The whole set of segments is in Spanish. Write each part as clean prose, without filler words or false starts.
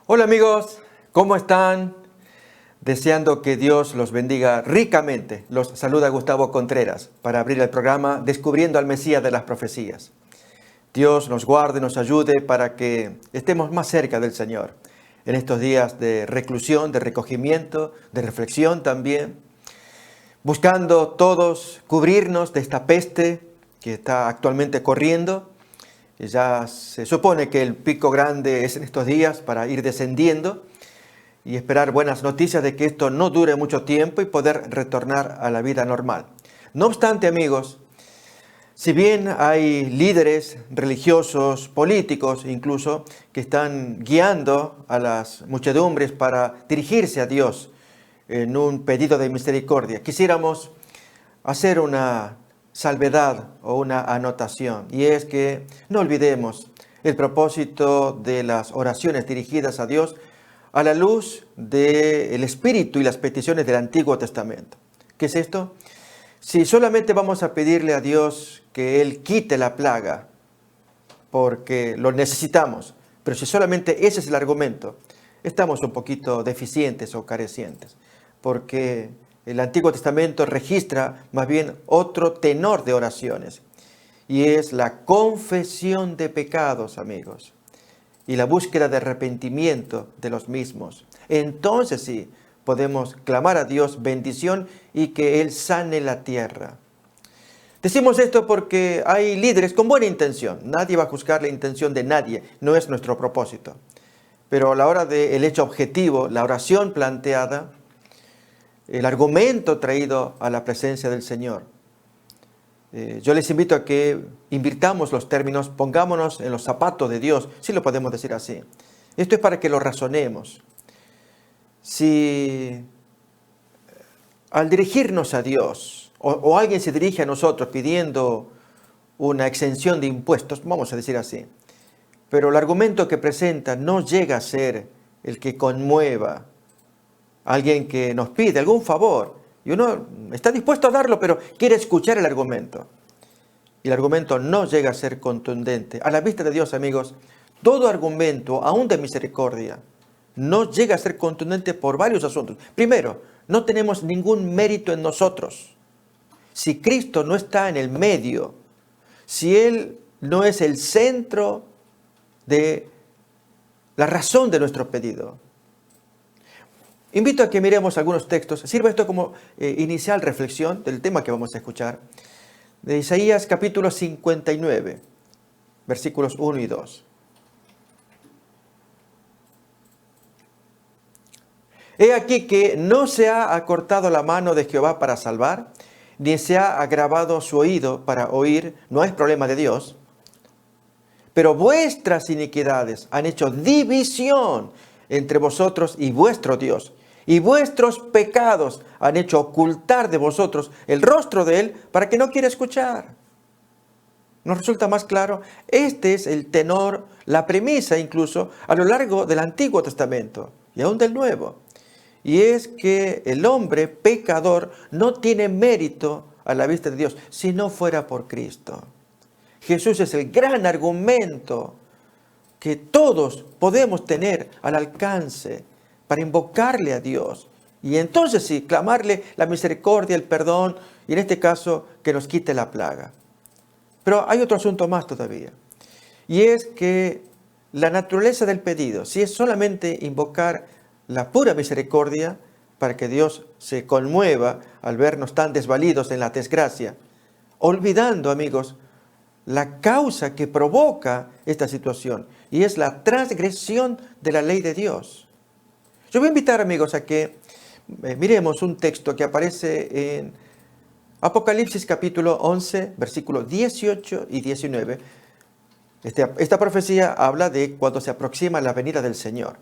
Hola amigos, ¿cómo están? Deseando que Dios los bendiga ricamente. Los saluda Gustavo Contreras para abrir el programa Descubriendo al Mesías de las Profecías. Dios nos guarde, nos ayude para que estemos más cerca del Señor en estos días de reclusión, de recogimiento, de reflexión también, buscando todos cubrirnos de esta peste que está actualmente corriendo. Ya se supone que el pico grande es en estos días para ir descendiendo y esperar buenas noticias de que esto no dure mucho tiempo y poder retornar a la vida normal. No obstante, amigos, si bien hay líderes religiosos, políticos incluso, que están guiando a las muchedumbres para dirigirse a Dios en un pedido de misericordia, quisiéramos hacer una salvedad o una anotación, y es que no olvidemos el propósito de las oraciones dirigidas a Dios a la luz del espíritu y las peticiones del Antiguo Testamento. ¿Qué es esto? Si solamente vamos a pedirle a Dios que Él quite la plaga porque lo necesitamos, pero si solamente ese es el argumento, estamos un poquito deficientes o carecientes, porque el Antiguo Testamento registra más bien otro tenor de oraciones, y es la confesión de pecados, amigos, y la búsqueda de arrepentimiento de los mismos. Entonces sí, podemos clamar a Dios bendición y que Él sane la tierra. Decimos esto porque hay líderes con buena intención. Nadie va a juzgar la intención de nadie, no es nuestro propósito. Pero a la hora del hecho objetivo, la oración planteada, el argumento traído a la presencia del Señor, yo les invito a que invirtamos los términos, pongámonos en los zapatos de Dios, si lo podemos decir así. Esto es para que lo razonemos. Si al dirigirnos a Dios, o alguien se dirige a nosotros pidiendo una exención de impuestos, vamos a decir así, pero el argumento que presenta no llega a ser el que conmueva a alguien que nos pide algún favor, y uno está dispuesto a darlo, pero quiere escuchar el argumento. Y el argumento no llega a ser contundente. A la vista de Dios, amigos, todo argumento, aún de misericordia, no llega a ser contundente por varios asuntos. Primero, no tenemos ningún mérito en nosotros. Si Cristo no está en el medio, si Él no es el centro de la razón de nuestro pedido. Invito a que miremos algunos textos. Sirva esto como inicial reflexión del tema que vamos a escuchar. De Isaías capítulo 59, versículos 1 y 2. He aquí que no se ha acortado la mano de Jehová para salvar, ni se ha agravado su oído para oír. No es problema de Dios. Pero vuestras iniquidades han hecho división entre vosotros y vuestro Dios. Y vuestros pecados han hecho ocultar de vosotros el rostro de Él para que no quiera escuchar. ¿Nos resulta más claro? Este es el tenor, la premisa incluso a lo largo del Antiguo Testamento y aún del Nuevo. Y es que el hombre pecador no tiene mérito a la vista de Dios si no fuera por Cristo. Jesús es el gran argumento que todos podemos tener al alcance para invocarle a Dios. Y entonces sí, clamarle la misericordia, el perdón, y en este caso, que nos quite la plaga. Pero hay otro asunto más todavía. Y es que la naturaleza del pedido, si es solamente invocar la pura misericordia para que Dios se conmueva al vernos tan desvalidos en la desgracia, olvidando, amigos, la causa que provoca esta situación, y es la transgresión de la ley de Dios. Yo voy a invitar, amigos, a que miremos un texto que aparece en Apocalipsis capítulo 11, versículos 18 y 19. Esta profecía habla de cuando se aproxima la venida del Señor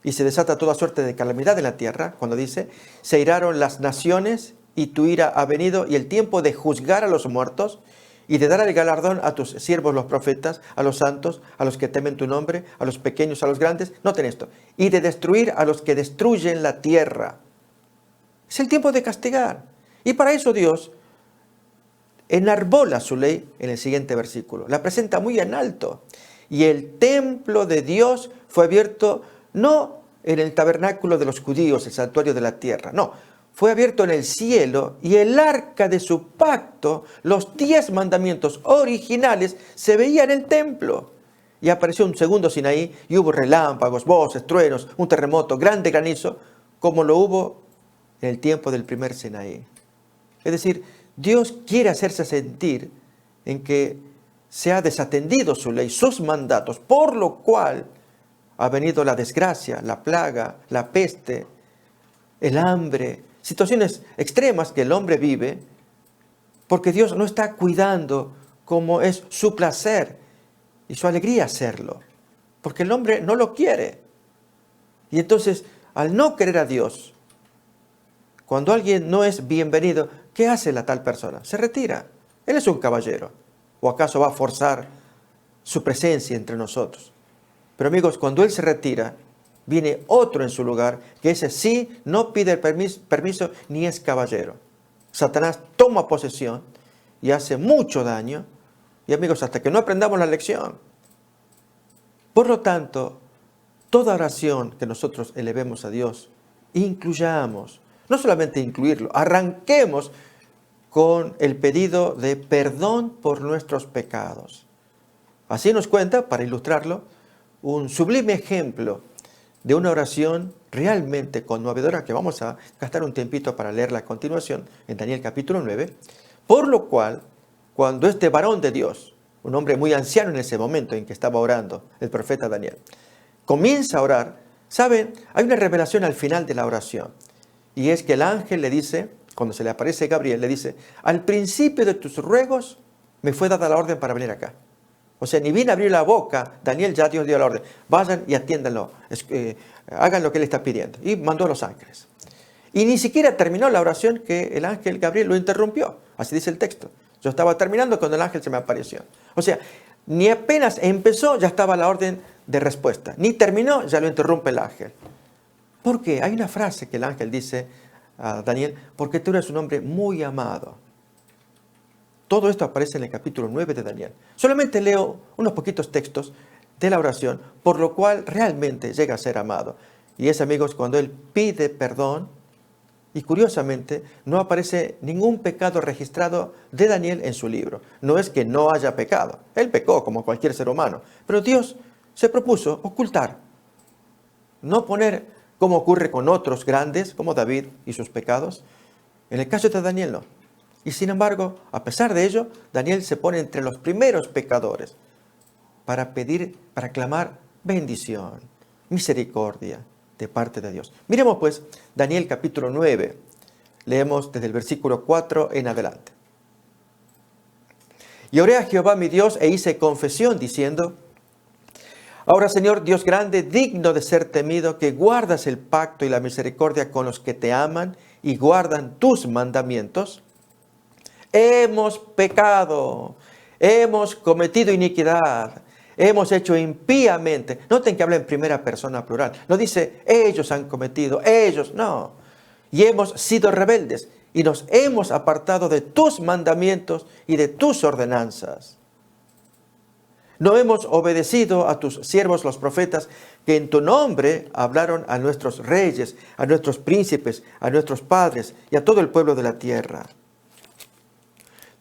y se desata toda suerte de calamidad en la tierra, cuando dice: se iraron las naciones y tu ira ha venido, y el tiempo de juzgar a los muertos y de dar el galardón a tus siervos los profetas, a los santos, a los que temen tu nombre, a los pequeños, a los grandes. Noten esto. Y de destruir a los que destruyen la tierra. Es el tiempo de castigar. Y para eso Dios enarbola su ley en el siguiente versículo. La presenta muy en alto. Y el templo de Dios fue abierto no en el tabernáculo de los judíos, el santuario de la tierra, no. Fue abierto en el cielo y el arca de su pacto, los 10 mandamientos originales, se veía en el templo. Y apareció un segundo Sinaí y hubo relámpagos, voces, truenos, un terremoto, grande granizo, como lo hubo en el tiempo del primer Sinaí. Es decir, Dios quiere hacerse sentir en que se ha desatendido su ley, sus mandatos, por lo cual ha venido la desgracia, la plaga, la peste, el hambre, situaciones extremas que el hombre vive, porque Dios no está cuidando como es su placer y su alegría hacerlo, porque el hombre no lo quiere. Y entonces, al no querer a Dios, cuando alguien no es bienvenido, ¿qué hace la tal persona? Se retira. Él es un caballero. ¿O acaso va a forzar su presencia entre nosotros? Pero amigos, cuando Él se retira, viene otro en su lugar, que ese sí no pide el permiso ni es caballero. Satanás toma posesión y hace mucho daño. Y amigos, hasta que no aprendamos la lección. Por lo tanto, toda oración que nosotros elevemos a Dios, incluyamos, no solamente incluirlo, arranquemos con el pedido de perdón por nuestros pecados. Así nos cuenta, para ilustrarlo, un sublime ejemplo de una oración realmente conmovedora que vamos a gastar un tiempito para leerla a continuación en Daniel capítulo 9, por lo cual, cuando este varón de Dios, un hombre muy anciano en ese momento en que estaba orando, el profeta Daniel, comienza a orar, ¿saben? Hay una revelación al final de la oración, y es que el ángel le dice, cuando se le aparece Gabriel, le dice, al principio de tus ruegos me fue dada la orden para venir acá. O sea, ni bien abrió la boca, Daniel ya Dios dio la orden. Vayan y atiéndanlo, hagan lo que él está pidiendo. Y mandó a los ángeles. Y ni siquiera terminó la oración que el ángel Gabriel lo interrumpió. Así dice el texto. Yo estaba terminando cuando el ángel se me apareció. O sea, ni apenas empezó ya estaba la orden de respuesta. Ni terminó, ya lo interrumpe el ángel. ¿Por qué? Hay una frase que el ángel dice a Daniel, porque tú eres un hombre muy amado. Todo esto aparece en el capítulo 9 de Daniel. Solamente leo unos poquitos textos de la oración, por lo cual realmente llega a ser amado. Y es, amigos, cuando él pide perdón, y curiosamente no aparece ningún pecado registrado de Daniel en su libro. No es que no haya pecado, él pecó como cualquier ser humano, pero Dios se propuso ocultar, no poner como ocurre con otros grandes, como David y sus pecados. En el caso de Daniel no. Y sin embargo, a pesar de ello, Daniel se pone entre los primeros pecadores para pedir, para clamar bendición, misericordia de parte de Dios. Miremos pues Daniel capítulo 9. Leemos desde el versículo 4 en adelante. Y oré a Jehová mi Dios e hice confesión diciendo, ahora Señor Dios grande, digno de ser temido, que guardas el pacto y la misericordia con los que te aman y guardan tus mandamientos. Hemos pecado, hemos cometido iniquidad, hemos hecho impíamente. Noten que habla en primera persona plural. No dice, ellos han cometido, ellos, no. Y hemos sido rebeldes y nos hemos apartado de tus mandamientos y de tus ordenanzas. No hemos obedecido a tus siervos los profetas, que en tu nombre hablaron a nuestros reyes, a nuestros príncipes, a nuestros padres y a todo el pueblo de la tierra.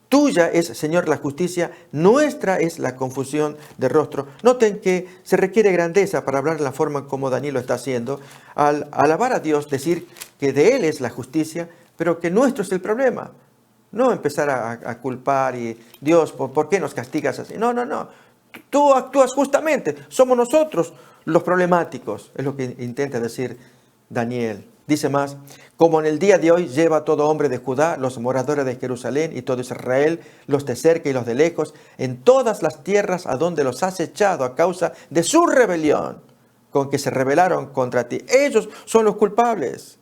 Tuya es, Señor, la justicia, nuestra es la confusión de rostro. Noten que se requiere grandeza para hablar de la forma como Daniel lo está haciendo. Al alabar a Dios, decir que de Él es la justicia, pero que nuestro es el problema. No empezar a culpar y Dios, ¿por qué nos castigas así? No, no, no. Tú actúas justamente. Somos nosotros los problemáticos. Es lo que intenta decir Daniel. Dice más, como en el día de hoy lleva todo hombre de Judá, los moradores de Jerusalén y todo Israel, los de cerca y los de lejos, en todas las tierras a donde los has echado a causa de su rebelión, con que se rebelaron contra ti. Ellos son los culpables.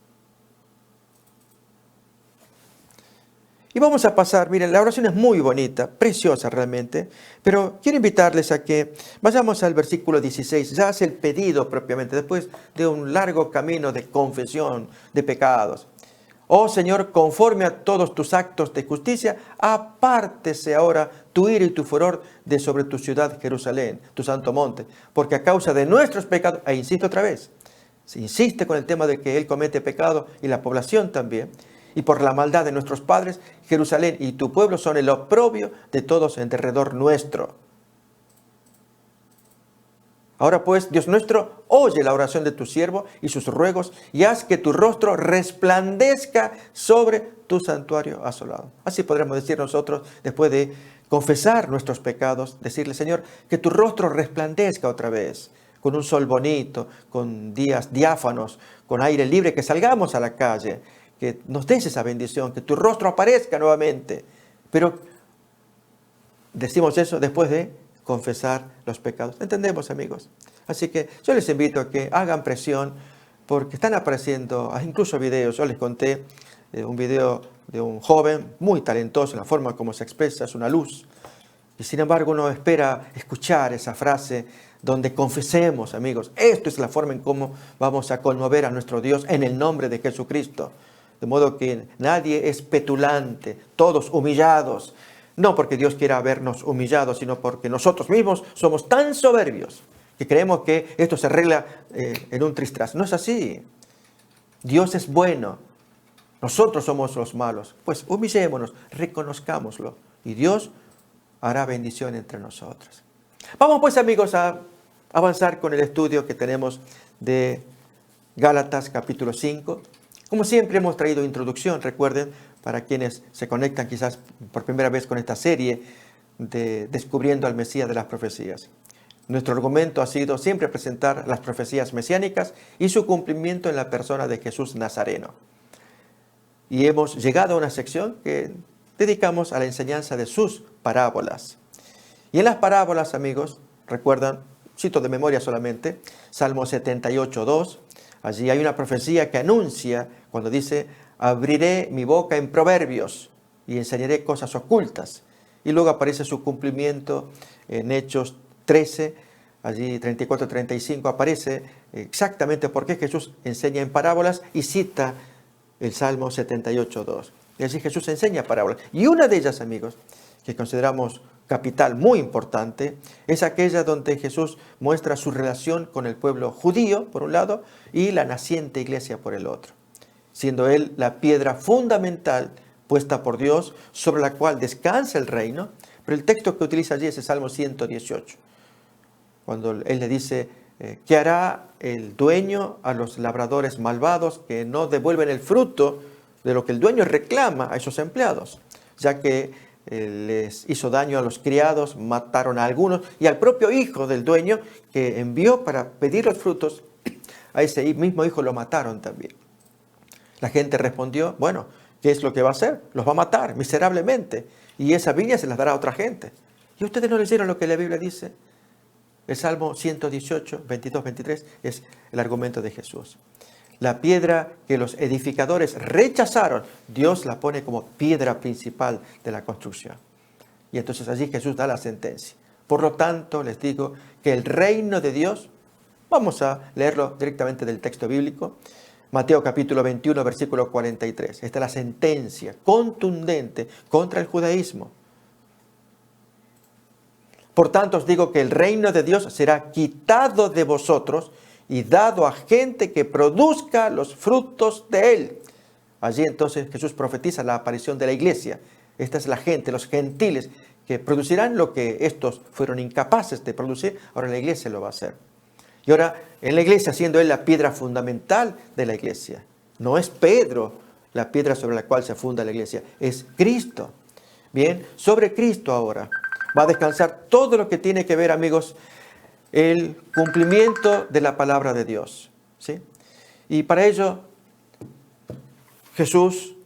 Y vamos a pasar, miren, la oración es muy bonita, preciosa realmente, pero quiero invitarles a que vayamos al versículo 16, ya hace el pedido propiamente, después de un largo camino de confesión de pecados. Oh Señor, conforme a todos tus actos de justicia, apártese ahora tu ira y tu furor de sobre tu ciudad Jerusalén, tu santo monte, porque a causa de nuestros pecados, e insisto otra vez, Se insiste con el tema de que él comete pecado y la población también. Y por la maldad de nuestros padres, Jerusalén y tu pueblo son el oprobio de todos en derredor nuestro. Ahora pues, Dios nuestro, oye la oración de tu siervo y sus ruegos, y haz que tu rostro resplandezca sobre tu santuario asolado. Así podremos decir nosotros, después de confesar nuestros pecados, decirle, Señor, que tu rostro resplandezca otra vez, con un sol bonito, con días diáfanos, con aire libre, que salgamos a la calle, que nos des esa bendición, que tu rostro aparezca nuevamente. Pero decimos eso después de confesar los pecados. ¿Entendemos, amigos? Así que yo les invito a que hagan presión, porque están apareciendo incluso videos. Yo les conté un video de un joven muy talentoso en la forma como se expresa, es una luz. Y sin embargo uno espera escuchar esa frase donde confesemos, amigos. Esto es la forma en cómo vamos a conmover a nuestro Dios en el nombre de Jesucristo. De modo que nadie es petulante, todos humillados. No porque Dios quiera vernos humillados, sino porque nosotros mismos somos tan soberbios que creemos que esto se arregla en un tristras. No es así. Dios es bueno. Nosotros somos los malos. Pues humillémonos, reconozcámoslo. Y Dios hará bendición entre nosotros. Vamos pues, amigos, a avanzar con el estudio que tenemos de Gálatas capítulo 5. Como siempre hemos traído introducción, recuerden, para quienes se conectan quizás por primera vez con esta serie de Descubriendo al Mesías de las Profecías. Nuestro argumento ha sido siempre presentar las profecías mesiánicas y su cumplimiento en la persona de Jesús Nazareno. Y hemos llegado a una sección que dedicamos a la enseñanza de sus parábolas. Y en las parábolas, amigos, recuerdan, cito de memoria solamente, Salmo 78:2, allí hay una profecía que anuncia cuando dice: abriré mi boca en proverbios y enseñaré cosas ocultas. Y luego aparece su cumplimiento en Hechos 13, allí 34-35 aparece exactamente por qué Jesús enseña en parábolas y cita el Salmo 78:2. Y así Jesús enseña parábolas. Y una de ellas, amigos, que consideramos capital, muy importante, es aquella donde Jesús muestra su relación con el pueblo judío, por un lado, y la naciente iglesia por el otro, siendo Él la piedra fundamental puesta por Dios sobre la cual descansa el reino. Pero el texto que utiliza allí es el Salmo 118, cuando Él le dice, ¿qué hará el dueño a los labradores malvados que no devuelven el fruto de lo que el dueño reclama a esos empleados? Ya que les hizo daño a los criados, mataron a algunos y al propio hijo del dueño que envió para pedir los frutos, a ese mismo hijo lo mataron también. La gente respondió, bueno, ¿qué es lo que va a hacer? Los va a matar miserablemente y esa viña se las dará a otra gente. ¿Y ustedes no leyeron lo que la Biblia dice? El Salmo 118, 22, 23 es el argumento de Jesús. La piedra que los edificadores rechazaron, Dios la pone como piedra principal de la construcción. Y entonces allí Jesús da la sentencia. Por lo tanto, les digo que el reino de Dios, vamos a leerlo directamente del texto bíblico, Mateo capítulo 21, versículo 43. Esta es la sentencia contundente contra el judaísmo. Por tanto, os digo que el reino de Dios será quitado de vosotros y dado a gente que produzca los frutos de él. Allí entonces Jesús profetiza la aparición de la iglesia. Esta es la gente, los gentiles, que producirán lo que estos fueron incapaces de producir. Ahora la iglesia lo va a hacer. Y ahora en la iglesia, siendo él la piedra fundamental de la iglesia. No es Pedro la piedra sobre la cual se funda la iglesia, es Cristo. Bien, sobre Cristo ahora va a descansar todo lo que tiene que ver, amigos, el cumplimiento de la palabra de Dios, ¿sí? Y para ello, Jesús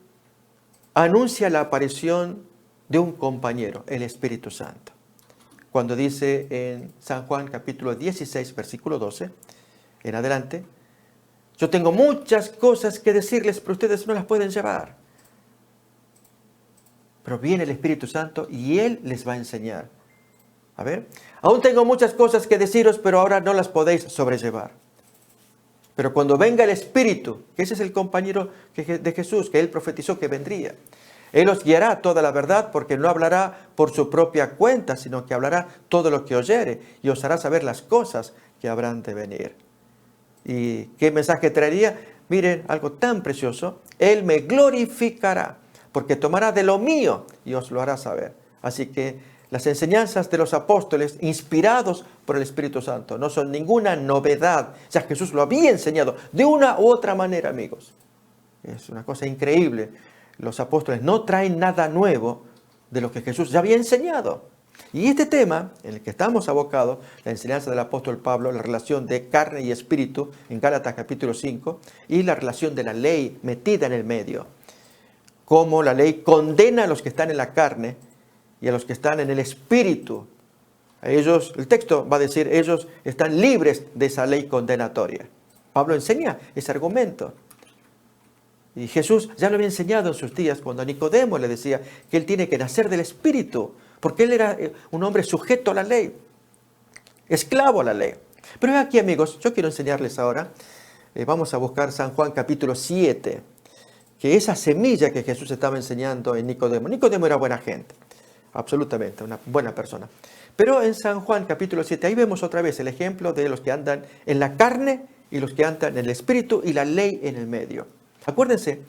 anuncia la aparición de un compañero, el Espíritu Santo. Cuando dice en San Juan capítulo 16, versículo 12, en adelante, yo tengo muchas cosas que decirles, pero ustedes no las pueden llevar. Pero viene el Espíritu Santo y Él les va a enseñar. A ver, aún tengo muchas cosas que deciros, pero ahora no las podéis sobrellevar. Pero cuando venga el Espíritu, que ese es el compañero de Jesús, que Él profetizó que vendría, Él os guiará a toda la verdad, porque no hablará por su propia cuenta, sino que hablará todo lo que oyere, y os hará saber las cosas que habrán de venir. ¿Y qué mensaje traería? Miren, algo tan precioso. Él me glorificará, porque tomará de lo mío y os lo hará saber. Así que las enseñanzas de los apóstoles, inspirados por el Espíritu Santo, no son ninguna novedad. Ya Jesús lo había enseñado de una u otra manera, amigos. Es una cosa increíble. Los apóstoles no traen nada nuevo de lo que Jesús ya había enseñado. Y este tema en el que estamos abocados, la enseñanza del apóstol Pablo, la relación de carne y espíritu en Gálatas capítulo 5, y la relación de la ley metida en el medio. Cómo la ley condena a los que están en la carne y a los que están en el espíritu. A ellos, el texto va a decir, ellos están libres de esa ley condenatoria. Pablo enseña ese argumento. Y Jesús ya lo había enseñado en sus días cuando a Nicodemo le decía que él tiene que nacer del espíritu, porque él era un hombre sujeto a la ley, esclavo a la ley. Pero aquí, amigos, yo quiero enseñarles ahora, vamos a buscar San Juan capítulo 7, que esa semilla que Jesús estaba enseñando en Nicodemo. Nicodemo era buena gente, absolutamente, una buena persona. Pero en San Juan capítulo 7, ahí vemos otra vez el ejemplo de los que andan en la carne y los que andan en el espíritu y la ley en el medio. Acuérdense,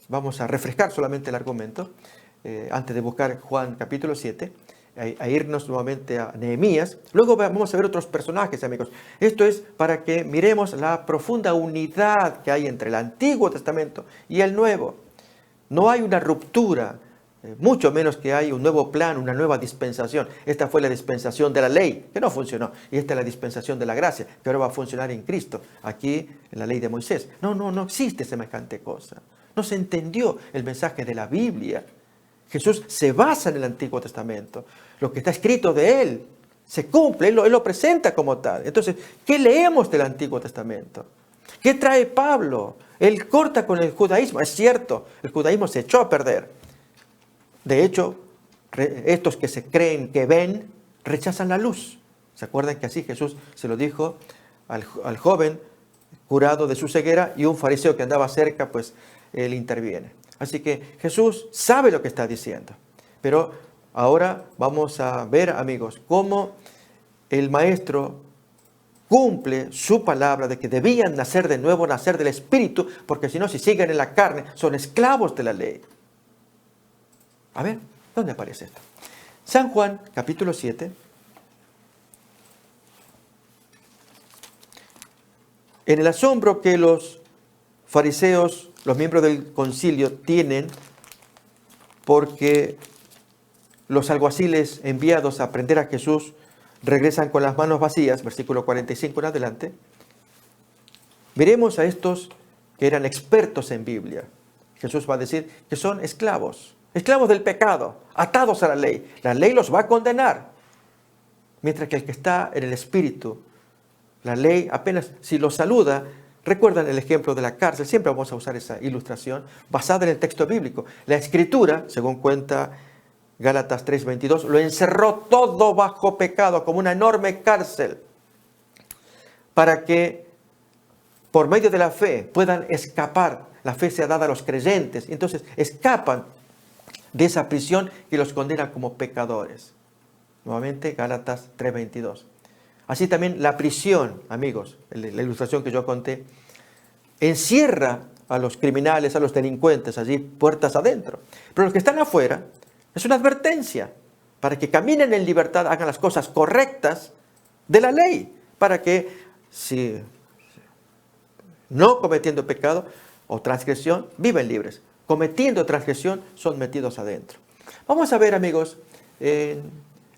vamos a refrescar solamente el argumento, antes de buscar Juan capítulo 7, a irnos nuevamente a Nehemías. Luego vamos a ver otros personajes, amigos. Esto es para que miremos la profunda unidad que hay entre el Antiguo Testamento y el Nuevo. No hay una ruptura, mucho menos que hay un nuevo plan, una nueva dispensación. Esta fue la dispensación de la ley, que no funcionó. Y esta es la dispensación de la gracia, que ahora va a funcionar en Cristo. Aquí, en la ley de Moisés. No existe semejante cosa. No se entendió el mensaje de la Biblia. Jesús se basa en el Antiguo Testamento. Lo que está escrito de Él se cumple, Él lo presenta como tal. Entonces, ¿qué leemos del Antiguo Testamento? ¿Qué trae Pablo? Él corta con el judaísmo. Es cierto, el judaísmo se echó a perder. De hecho, estos que se creen que ven, rechazan la luz. ¿Se acuerdan que así Jesús se lo dijo al joven curado de su ceguera y un fariseo que andaba cerca, pues él interviene? Así que Jesús sabe lo que está diciendo. Pero ahora vamos a ver, amigos, cómo el maestro cumple su palabra de que debían nacer de nuevo, nacer del Espíritu, porque si no, si siguen en la carne, son esclavos de la ley. A ver, ¿dónde aparece esto? San Juan, capítulo 7. En el asombro que los fariseos, los miembros del concilio, tienen porque los alguaciles enviados a prender a Jesús regresan con las manos vacías, versículo 45 en adelante, veremos a estos que eran expertos en Biblia. Jesús va a decir que son esclavos del pecado, atados a la ley. La ley los va a condenar. Mientras que el que está en el Espíritu, la ley apenas si los saluda. Recuerdan el ejemplo de la cárcel, siempre vamos a usar esa ilustración basada en el texto bíblico. La Escritura, según cuenta Gálatas 3:22, lo encerró todo bajo pecado, como una enorme cárcel, para que por medio de la fe puedan escapar. La fe sea dada a los creyentes, entonces escapan de esa prisión que los condena como pecadores. Nuevamente, Gálatas 3:22. Así también la prisión, amigos, la ilustración que yo conté, encierra a los criminales, a los delincuentes, allí puertas adentro. Pero los que están afuera, es una advertencia para que caminen en libertad, hagan las cosas correctas de la ley, para que, si no cometiendo pecado o transgresión, viven libres. Cometiendo transgresión, son metidos adentro. Vamos a ver, amigos,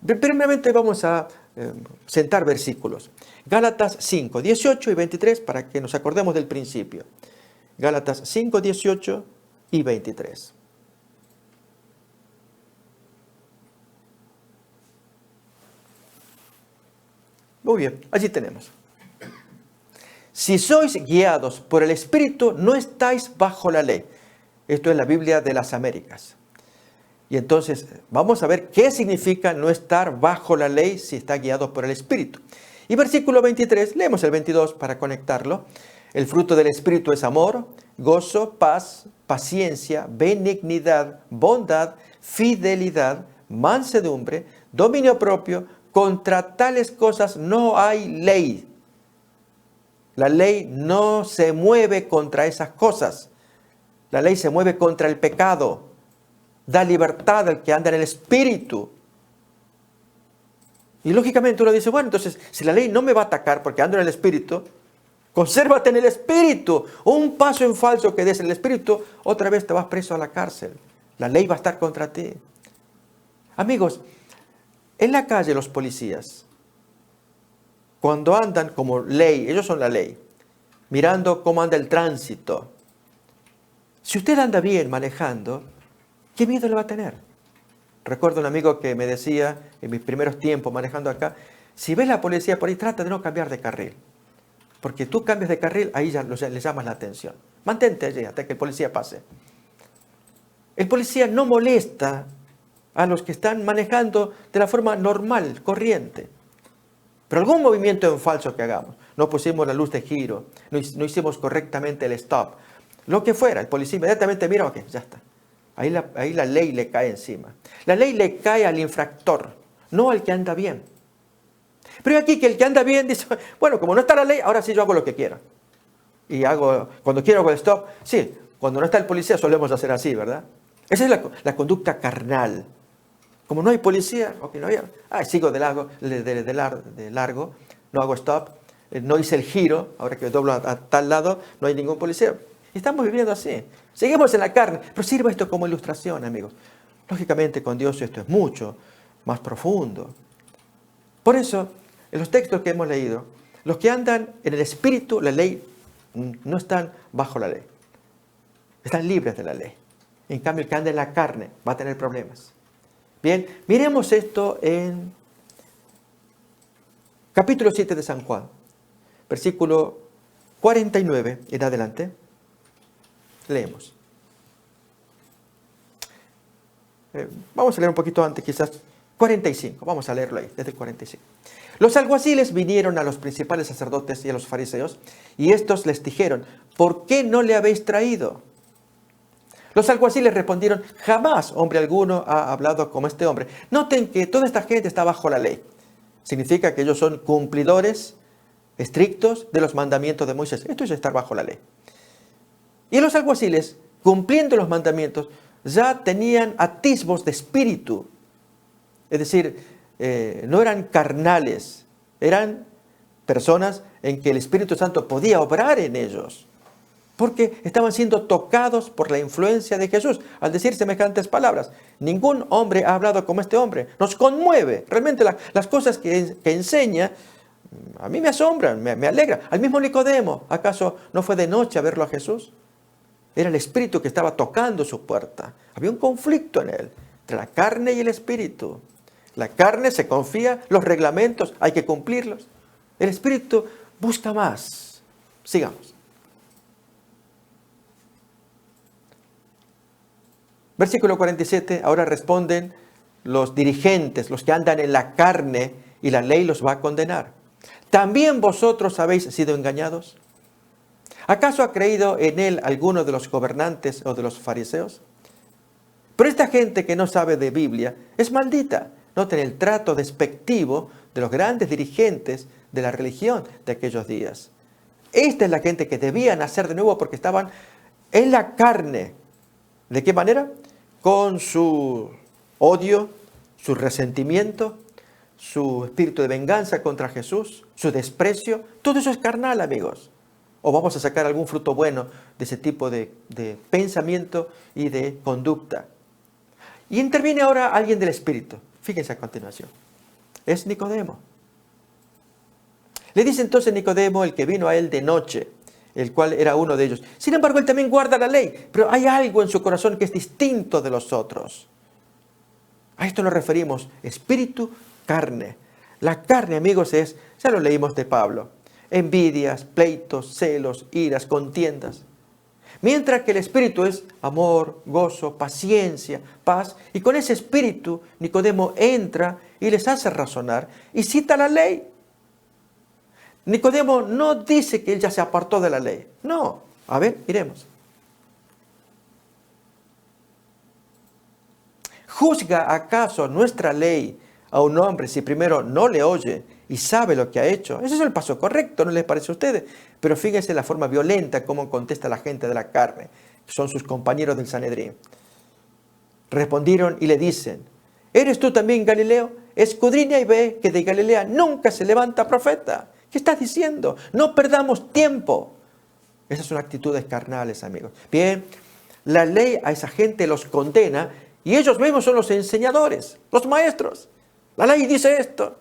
primeramente vamos a sentar versículos. Gálatas 5, 18 y 23, para que nos acordemos del principio. Gálatas 5, 18 y 23. Muy bien, allí tenemos. Si sois guiados por el Espíritu, no estáis bajo la ley. Esto es la Biblia de las Américas. Y entonces vamos a ver qué significa no estar bajo la ley si está guiado por el Espíritu. Y versículo 23, leemos el 22 para conectarlo. El fruto del Espíritu es amor, gozo, paz, paciencia, benignidad, bondad, fidelidad, mansedumbre, dominio propio. Contra tales cosas no hay ley. La ley no se mueve contra esas cosas. La ley se mueve contra el pecado. Da libertad al que anda en el Espíritu. Y lógicamente uno dice, bueno, entonces, si la ley no me va a atacar porque ando en el Espíritu, consérvate en el Espíritu. Un paso en falso que des en el Espíritu, otra vez te vas preso a la cárcel. La ley va a estar contra ti. Amigos, en la calle los policías, cuando andan como ley, ellos son la ley, mirando cómo anda el tránsito. Si usted anda bien manejando, ¿qué miedo le va a tener? Recuerdo un amigo que me decía en mis primeros tiempos manejando acá, si ves la policía por ahí, trata de no cambiar de carril. Porque tú cambias de carril, ahí ya le llamas la atención. Mantente allí hasta que el policía pase. El policía no molesta a los que están manejando de la forma normal, corriente. Pero algún movimiento en falso que hagamos, no pusimos la luz de giro, no hicimos correctamente el stop, lo que fuera, el policía inmediatamente mira, ok, ya está. Ahí la ley le cae encima. La ley le cae al infractor, no al que anda bien. Pero aquí que el que anda bien dice, bueno, como no está la ley, ahora sí yo hago lo que quiera. Y cuando quiero hago el stop. Sí, cuando no está el policía solemos hacer así, ¿verdad? Esa es la conducta carnal. Como no hay policía, ok, no hay, sigo de largo, no hago stop, no hice el giro, ahora que doblo a tal lado, no hay ningún policía. Y estamos viviendo así. Seguimos en la carne, pero sirva esto como ilustración, amigos. Lógicamente con Dios esto es mucho más profundo. Por eso, en los textos que hemos leído, los que andan en el Espíritu, la ley, no están bajo la ley. Están libres de la ley. En cambio, el que anda en la carne va a tener problemas. Bien, miremos esto en capítulo 7 de San Juan, versículo 49 en adelante. Leemos. Vamos a leer un poquito antes, quizás 45. Vamos a leerlo ahí, desde el 45. Los alguaciles vinieron a los principales sacerdotes y a los fariseos, y estos les dijeron, ¿por qué no le habéis traído? Los alguaciles respondieron, jamás hombre alguno ha hablado como este hombre. Noten que toda esta gente está bajo la ley. Significa que ellos son cumplidores estrictos de los mandamientos de Moisés. Esto es estar bajo la ley. Y los alguaciles, cumpliendo los mandamientos, ya tenían atisbos de espíritu. Es decir, no eran carnales, eran personas en que el Espíritu Santo podía obrar en ellos. Porque estaban siendo tocados por la influencia de Jesús al decir semejantes palabras. Ningún hombre ha hablado como este hombre. Nos conmueve. Realmente las cosas que enseña a mí me asombran, me alegra. Al mismo Nicodemo, ¿acaso no fue de noche a verlo a Jesús? Era el Espíritu que estaba tocando su puerta. Había un conflicto en él, entre la carne y el Espíritu. La carne se confía, los reglamentos hay que cumplirlos. El Espíritu busca más. Sigamos. Versículo 47, ahora responden los dirigentes, los que andan en la carne, y la ley los va a condenar. ¿También vosotros habéis sido engañados? ¿Acaso ha creído en él alguno de los gobernantes o de los fariseos? Pero esta gente que no sabe de Biblia es maldita. Noten el trato despectivo de los grandes dirigentes de la religión de aquellos días. Esta es la gente que debía nacer de nuevo porque estaban en la carne. ¿De qué manera? Con su odio, su resentimiento, su espíritu de venganza contra Jesús, su desprecio. Todo eso es carnal, amigos. O vamos a sacar algún fruto bueno de ese tipo de pensamiento y de conducta. Y interviene ahora alguien del Espíritu. Fíjense a continuación. Es Nicodemo. Le dice entonces Nicodemo, el que vino a él de noche, el cual era uno de ellos. Sin embargo, él también guarda la ley, pero hay algo en su corazón que es distinto de los otros. A esto nos referimos, espíritu, carne. La carne, amigos, ya lo leímos de Pablo, envidias, pleitos, celos, iras, contiendas. Mientras que el espíritu es amor, gozo, paciencia, paz. Y con ese espíritu, Nicodemo entra y les hace razonar y cita la ley. Nicodemo no dice que él ya se apartó de la ley. No. A ver, miremos. ¿Juzga acaso nuestra ley a un hombre si primero no le oye y sabe lo que ha hecho? Ese es el paso correcto, ¿no les parece a ustedes? Pero fíjense la forma violenta como contesta la gente de la carne, que son sus compañeros del Sanedrín. Respondieron y le dicen: ¿eres tú también Galileo? Escudriña y ve que de Galilea nunca se levanta profeta. ¿Qué estás diciendo? No perdamos tiempo. Esas son actitudes carnales, amigos. Bien, la ley a esa gente los condena y ellos mismos son los enseñadores, los maestros. La ley dice esto.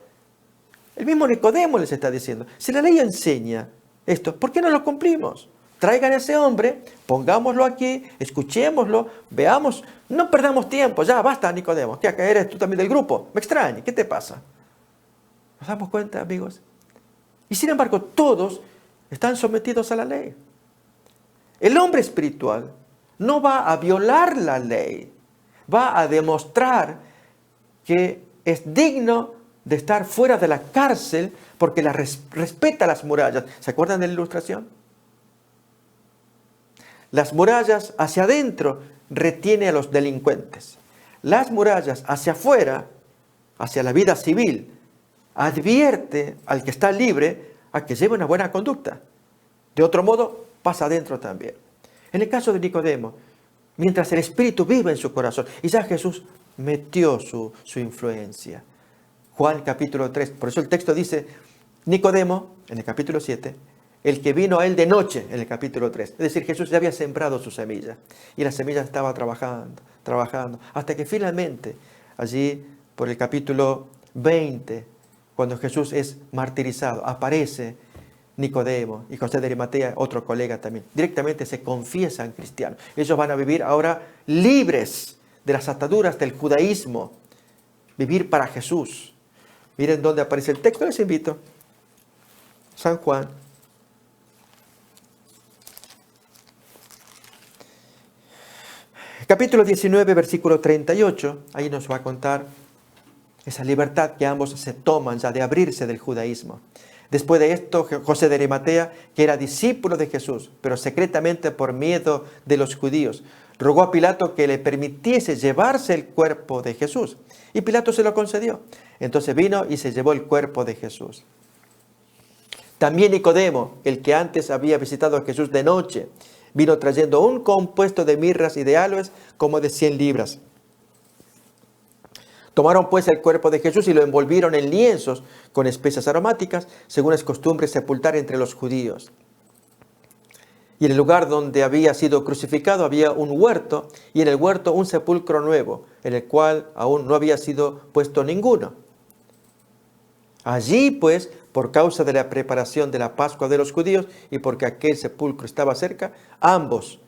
El mismo Nicodemo les está diciendo: si la ley enseña esto, ¿por qué no lo cumplimos? Traigan a ese hombre, pongámoslo aquí, escuchémoslo, veamos, no perdamos tiempo. Ya, basta, Nicodemo. ¿Qué eres tú también del grupo? Me extraña, ¿qué te pasa? ¿Nos damos cuenta, amigos? Y sin embargo, todos están sometidos a la ley. El hombre espiritual no va a violar la ley, va a demostrar que es digno de estar fuera de la cárcel porque respeta las murallas. ¿Se acuerdan de la ilustración? Las murallas hacia adentro retienen a los delincuentes. Las murallas hacia afuera, hacia la vida civil, advierte al que está libre a que lleve una buena conducta. De otro modo, pasa adentro también. En el caso de Nicodemo, mientras el Espíritu vive en su corazón, y ya Jesús metió su influencia. Juan capítulo 3, por eso el texto dice: Nicodemo, en el capítulo 7, el que vino a él de noche, en el capítulo 3. Es decir, Jesús ya había sembrado su semilla, y la semilla estaba trabajando, hasta que finalmente, allí por el capítulo 20, cuando Jesús es martirizado, aparece Nicodemo y José de Arimatea, otro colega también. Directamente se confiesan cristianos. Ellos van a vivir ahora libres de las ataduras del judaísmo, vivir para Jesús. Miren dónde aparece el texto, les invito. San Juan. Capítulo 19, versículo 38. Ahí nos va a contar esa libertad que ambos se toman ya de abrirse del judaísmo. Después de esto, José de Arimatea, que era discípulo de Jesús, pero secretamente por miedo de los judíos, rogó a Pilato que le permitiese llevarse el cuerpo de Jesús. Y Pilato se lo concedió. Entonces vino y se llevó el cuerpo de Jesús. También Nicodemo, el que antes había visitado a Jesús de noche, vino trayendo un compuesto de mirras y de aloes como de 100 libras. Tomaron pues el cuerpo de Jesús y lo envolvieron en lienzos con especias aromáticas, según es costumbre sepultar entre los judíos. Y en el lugar donde había sido crucificado había un huerto, y en el huerto un sepulcro nuevo, en el cual aún no había sido puesto ninguno. Allí pues, por causa de la preparación de la Pascua de los judíos, y porque aquel sepulcro estaba cerca, ambos,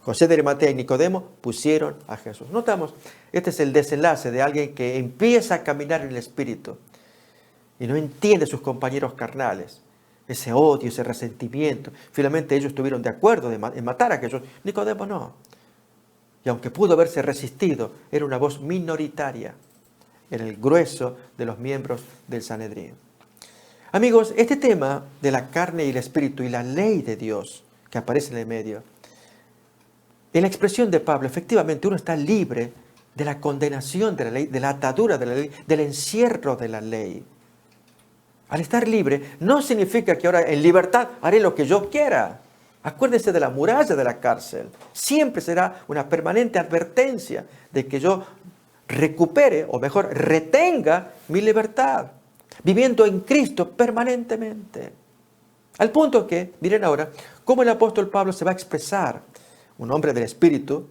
José de Arimatea y Nicodemo, pusieron a Jesús. Notamos, este es el desenlace de alguien que empieza a caminar en el Espíritu y no entiende sus compañeros carnales, ese odio, ese resentimiento. Finalmente ellos estuvieron de acuerdo en matar a Jesús. Nicodemo no. Y aunque pudo haberse resistido, era una voz minoritaria en el grueso de los miembros del Sanedrín. Amigos, este tema de la carne y el Espíritu y la ley de Dios que aparece en el medio, en la expresión de Pablo, efectivamente uno está libre de la condenación de la ley, de la atadura de la ley, del encierro de la ley. Al estar libre no significa que ahora en libertad haré lo que yo quiera. Acuérdense de la muralla de la cárcel. Siempre será una permanente advertencia de que yo recupere, o mejor, retenga mi libertad, viviendo en Cristo permanentemente. Al punto que, miren ahora, cómo el apóstol Pablo se va a expresar, un hombre del Espíritu,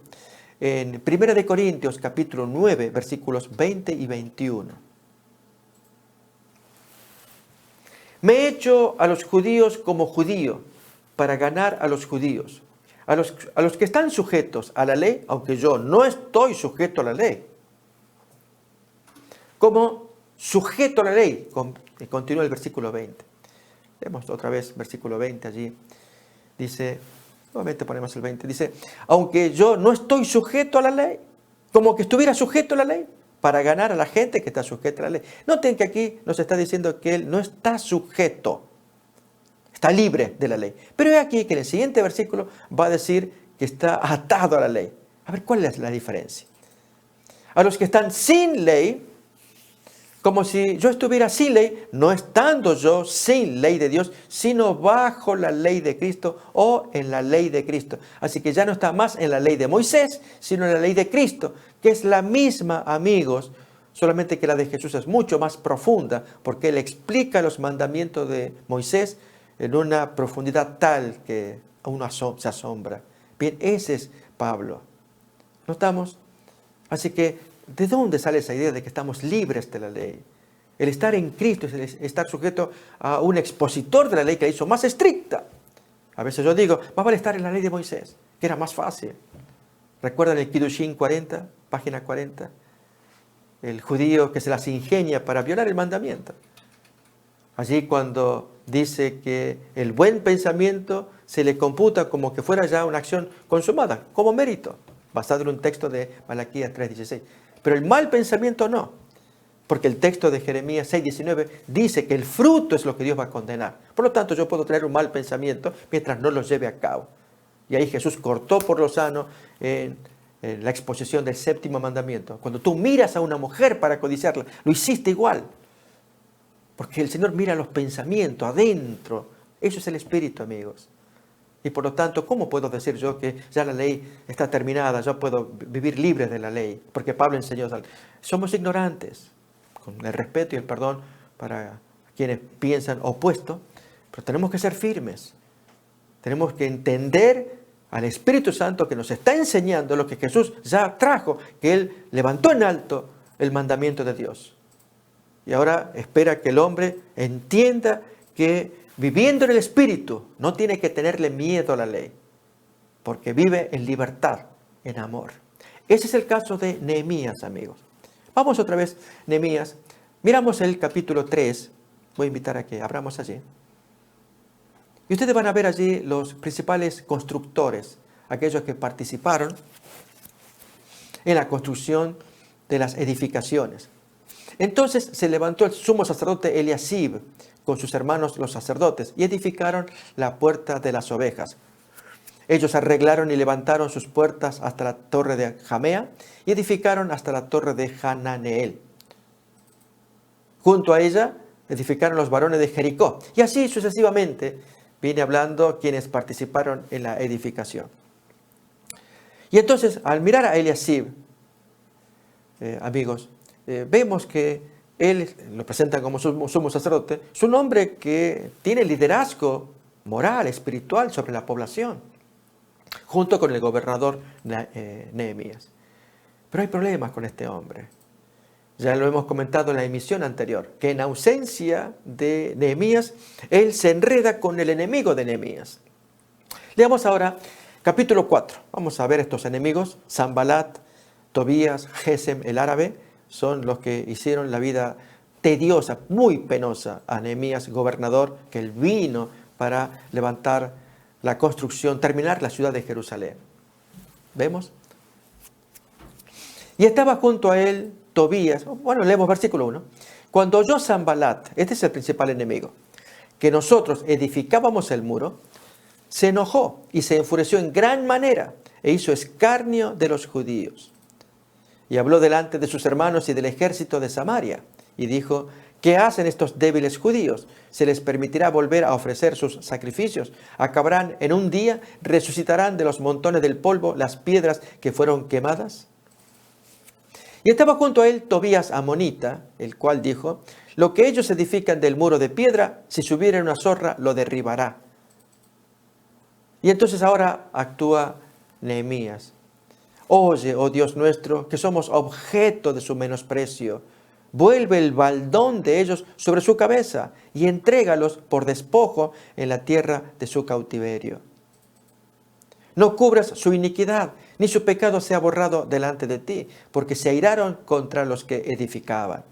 en 1 Corintios capítulo 9, versículos 20 y 21. Me he hecho a los judíos como judío para ganar a los judíos, a los que están sujetos a la ley, aunque yo no estoy sujeto a la ley. Como sujeto a la ley, continúa el versículo 20. Leemos otra vez versículo 20 allí. Dice, nuevamente ponemos el 20, dice, aunque yo no estoy sujeto a la ley, como que estuviera sujeto a la ley, para ganar a la gente que está sujeta a la ley. Noten que aquí nos está diciendo que él no está sujeto, está libre de la ley. Pero es aquí que en el siguiente versículo va a decir que está atado a la ley. A ver, ¿cuál es la diferencia? A los que están sin ley, Como si yo estuviera sin ley, no estando yo sin ley de Dios, sino bajo la ley de Cristo o en la ley de Cristo. Así que ya no está más en la ley de Moisés, sino en la ley de Cristo, que es la misma, amigos, solamente que la de Jesús es mucho más profunda, porque Él explica los mandamientos de Moisés en una profundidad tal que uno se asombra. Bien, ese es Pablo. ¿Notamos? Así que, ¿de dónde sale esa idea de que estamos libres de la ley? El estar en Cristo es el estar sujeto a un expositor de la ley que la hizo más estricta. A veces yo digo, más vale estar en la ley de Moisés, que era más fácil. ¿Recuerdan el Kiddushin 40, página 40? El judío que se las ingenia para violar el mandamiento. Allí cuando dice que el buen pensamiento se le computa como que fuera ya una acción consumada, como mérito, basado en un texto de Malaquías 3:16. Pero el mal pensamiento no, porque el texto de Jeremías 6:19 dice que el fruto es lo que Dios va a condenar. Por lo tanto, yo puedo tener un mal pensamiento mientras no lo lleve a cabo. Y ahí Jesús cortó por lo sano en la exposición del séptimo mandamiento. Cuando tú miras a una mujer para codiciarla, lo hiciste igual. Porque el Señor mira los pensamientos adentro. Eso es el Espíritu, amigos. Y por lo tanto, ¿cómo puedo decir yo que ya la ley está terminada? Yo puedo vivir libre de la ley. Porque Pablo enseñó, somos ignorantes, con el respeto y el perdón para quienes piensan opuesto, pero tenemos que ser firmes. Tenemos que entender al Espíritu Santo que nos está enseñando lo que Jesús ya trajo, que Él levantó en alto el mandamiento de Dios. Y ahora espera que el hombre entienda que viviendo en el Espíritu no tiene que tenerle miedo a la ley, porque vive en libertad, en amor. Ese es el caso de Nehemías, amigos. Vamos otra vez, Nehemías. Miramos el capítulo 3. Voy a invitar a que abramos allí. Y ustedes van a ver allí los principales constructores, aquellos que participaron en la construcción de las edificaciones. Entonces se levantó el sumo sacerdote Eliasib con sus hermanos los sacerdotes y edificaron la puerta de las ovejas. Ellos arreglaron y levantaron sus puertas hasta la torre de Jamea y edificaron hasta la torre de Hananeel. Junto a ella edificaron los varones de Jericó. Y así sucesivamente viene hablando quienes participaron en la edificación. Y entonces, al mirar a Eliasib, amigos, vemos que él lo presentan como sumo sacerdote. Es un hombre que tiene liderazgo moral, espiritual sobre la población, junto con el gobernador Nehemías. Pero hay problemas con este hombre. Ya lo hemos comentado en la emisión anterior, que en ausencia de Nehemías, él se enreda con el enemigo de Nehemías. Leamos ahora capítulo 4. Vamos a ver estos enemigos. Sanbalat, Tobías, Gesem, el árabe, son los que hicieron la vida tediosa, muy penosa a Nehemías, gobernador, que él vino para levantar la construcción, terminar la ciudad de Jerusalén. ¿Vemos? Y estaba junto a él Tobías. Bueno, leemos versículo 1. Cuando oyó Sanbalat, este es el principal enemigo, que nosotros edificábamos el muro, se enojó y se enfureció en gran manera e hizo escarnio de los judíos. Y habló delante de sus hermanos y del ejército de Samaria y dijo: ¿qué hacen estos débiles judíos? ¿Se les permitirá volver a ofrecer sus sacrificios? ¿Acabarán en un día? ¿Resucitarán de los montones del polvo las piedras que fueron quemadas? Y estaba junto a él Tobías amonita, el cual dijo: lo que ellos edifican del muro de piedra, si subiera una zorra, lo derribará. Y entonces ahora actúa Nehemías. Oye, oh Dios nuestro, que somos objeto de su menosprecio. Vuelve el baldón de ellos sobre su cabeza y entrégalos por despojo en la tierra de su cautiverio. No cubras su iniquidad, ni su pecado sea borrado delante de ti, porque se airaron contra los que edificaban.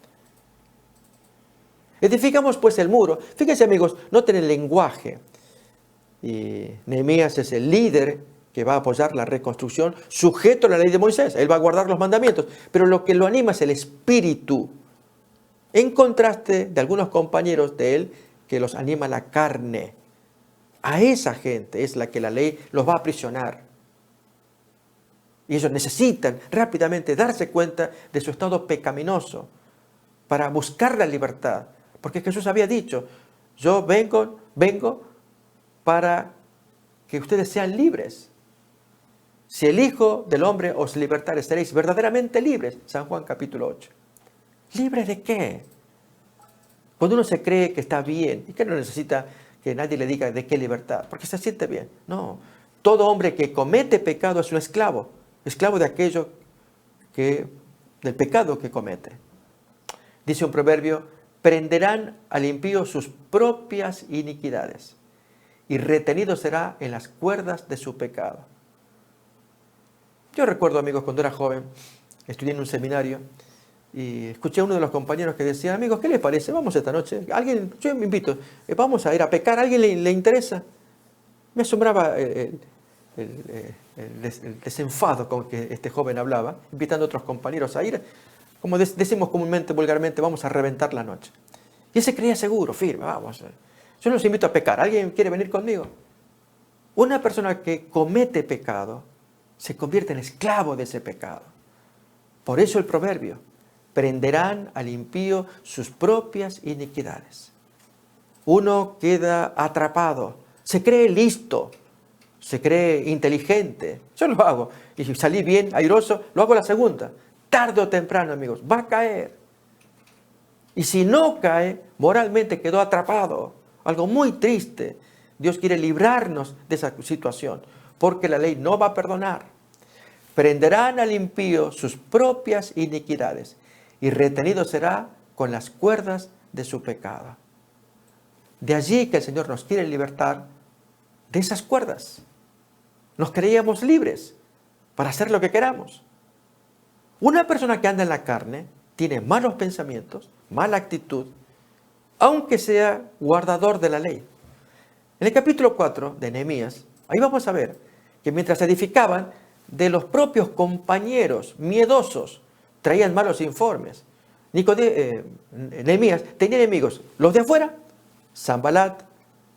Edificamos pues el muro. Fíjense, amigos, noten el lenguaje. Y Nehemías es el líder que va a apoyar la reconstrucción, sujeto a la ley de Moisés. Él va a guardar los mandamientos, pero lo que lo anima es el espíritu, en contraste de algunos compañeros de él que los anima la carne. A esa gente es la que la ley los va a aprisionar. Y ellos necesitan rápidamente darse cuenta de su estado pecaminoso para buscar la libertad. Porque Jesús había dicho, yo vengo para que ustedes sean libres. Si el Hijo del Hombre os libertare, seréis verdaderamente libres. San Juan capítulo 8. ¿Libre de qué? Cuando uno se cree que está bien y que no necesita que nadie le diga de qué libertad, porque se siente bien. No, todo hombre que comete pecado es un esclavo de aquello del pecado que comete. Dice un proverbio, prenderán al impío sus propias iniquidades y retenido será en las cuerdas de su pecado. Yo recuerdo, amigos, cuando era joven, estudié en un seminario y escuché a uno de los compañeros que decía, amigos, ¿qué les parece? Vamos esta noche, yo me invito, vamos a ir a pecar, ¿a alguien le interesa? Me asombraba el desenfado con que este joven hablaba, invitando a otros compañeros a ir, como decimos comúnmente, vulgarmente, vamos a reventar la noche. Y él se creía seguro, firme, vamos. Yo los invito a pecar, ¿alguien quiere venir conmigo? Una persona que comete pecado se convierte en esclavo de ese pecado. Por eso el proverbio, prenderán al impío sus propias iniquidades. Uno queda atrapado, se cree listo, se cree inteligente. Yo lo hago y si salí bien, airoso, lo hago la segunda. Tarde o temprano, amigos, va a caer. Y si no cae, moralmente quedó atrapado. Algo muy triste. Dios quiere librarnos de esa situación, porque la ley no va a perdonar. Prenderán al impío sus propias iniquidades y retenido será con las cuerdas de su pecado. De allí que el Señor nos quiere libertar de esas cuerdas. Nos creíamos libres para hacer lo que queramos. Una persona que anda en la carne tiene malos pensamientos, mala actitud, aunque sea guardador de la ley. En el capítulo 4 de Nehemías, ahí vamos a ver que mientras se edificaban, de los propios compañeros miedosos traían malos informes. Nehemías tenía enemigos, los de afuera, Sanbalat,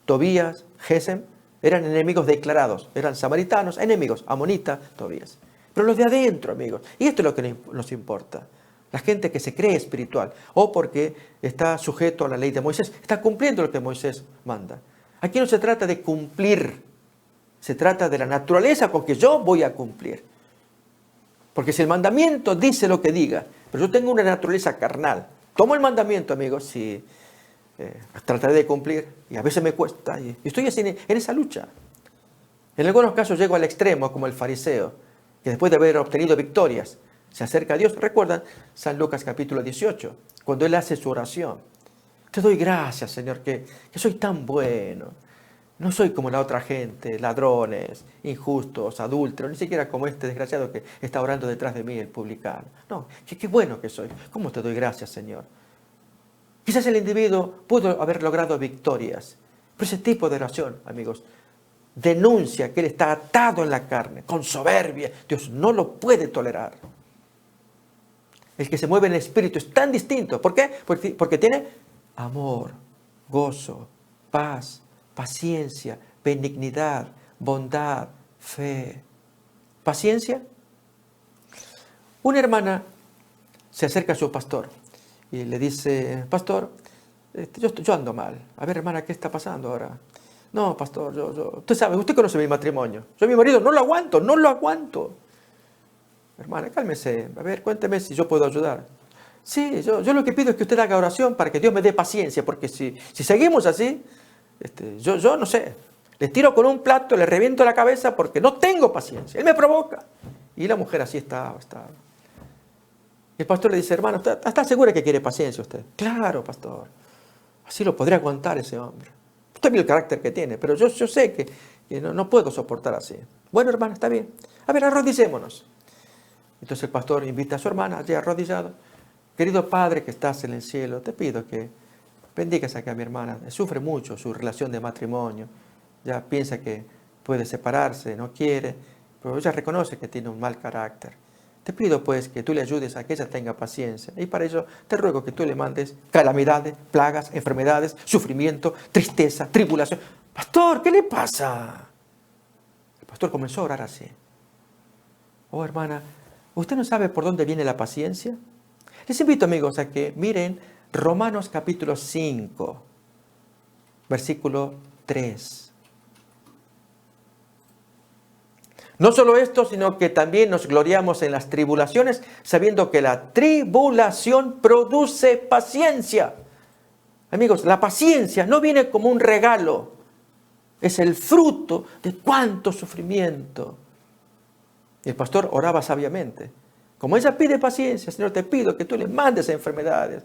Tobías, Gesem, eran enemigos declarados, eran samaritanos, enemigos, Amonita, Tobías. Pero los de adentro, amigos, y esto es lo que nos importa, la gente que se cree espiritual, o porque está sujeto a la ley de Moisés, está cumpliendo lo que Moisés manda. Aquí no se trata de cumplir, se trata de la naturaleza con que yo voy a cumplir. Porque si el mandamiento dice lo que diga, pero yo tengo una naturaleza carnal, tomo el mandamiento, amigos, y trataré de cumplir, y a veces me cuesta, y estoy así en esa lucha. En algunos casos llego al extremo, como el fariseo, que después de haber obtenido victorias, se acerca a Dios. ¿Recuerdan San Lucas capítulo 18? Cuando él hace su oración. Te doy gracias, Señor, que soy tan bueno. No soy como la otra gente, ladrones, injustos, adúlteros, ni siquiera como este desgraciado que está orando detrás de mí, el publicano. No, qué bueno que soy. ¿Cómo te doy gracias, Señor? Quizás el individuo pudo haber logrado victorias, pero ese tipo de oración, amigos, denuncia que él está atado en la carne, con soberbia. Dios no lo puede tolerar. El que se mueve en el espíritu es tan distinto. ¿Por qué? Porque tiene amor, gozo, paz, paciencia, benignidad, bondad, fe. ¿Paciencia? Una hermana se acerca a su pastor y le dice, pastor, yo ando mal. A ver, hermana, ¿qué está pasando ahora? No, pastor, usted sabe, usted conoce mi matrimonio. Yo a mi marido no lo aguanto. Hermana, cálmese. A ver, cuénteme si yo puedo ayudar. Sí, yo lo que pido es que usted haga oración para que Dios me dé paciencia, porque si seguimos así, yo no sé, le tiro con un plato, le reviento la cabeza porque no tengo paciencia. Él me provoca. Y la mujer así estaba. El pastor le dice, hermano, ¿está segura que quiere paciencia usted? Claro, pastor. Así lo podría aguantar ese hombre. Usted ve el carácter que tiene, pero yo sé que no puedo soportar así. Bueno, hermana, está bien. A ver, arrodillémonos. Entonces el pastor invita a su hermana, allí arrodillado. Querido Padre que estás en el cielo, te pido que bendigas aquí a mi hermana. Sufre mucho su relación de matrimonio. Ya piensa que puede separarse, no quiere, pero ella reconoce que tiene un mal carácter. Te pido pues que tú le ayudes a que ella tenga paciencia. Y para ello te ruego que tú le mandes calamidades, plagas, enfermedades, sufrimiento, tristeza, tribulación. Pastor, ¿qué le pasa? El pastor comenzó a orar así. Oh hermana, ¿usted no sabe por dónde viene la paciencia? Les invito, amigos, a que miren Romanos capítulo 5, versículo 3. No solo esto, sino que también nos gloriamos en las tribulaciones, sabiendo que la tribulación produce paciencia. Amigos, la paciencia no viene como un regalo, es el fruto de cuánto sufrimiento. Y el pastor oraba sabiamente. Como ella pide paciencia, Señor, te pido que tú le mandes enfermedades,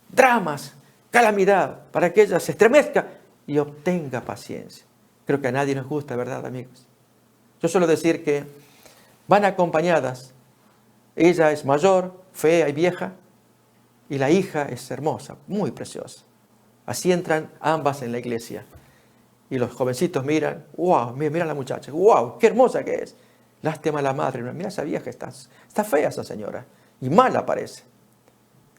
dramas, calamidad, para que ella se estremezca y obtenga paciencia. Creo que a nadie nos gusta, ¿verdad, amigos? Yo suelo decir que van acompañadas. Ella es mayor, fea y vieja, y la hija es hermosa, muy preciosa. Así entran ambas en la iglesia. Y los jovencitos miran, wow, mira a la muchacha, wow, qué hermosa que es. Lástima a la madre, mira esa vieja, está fea esa señora. Y mala parece.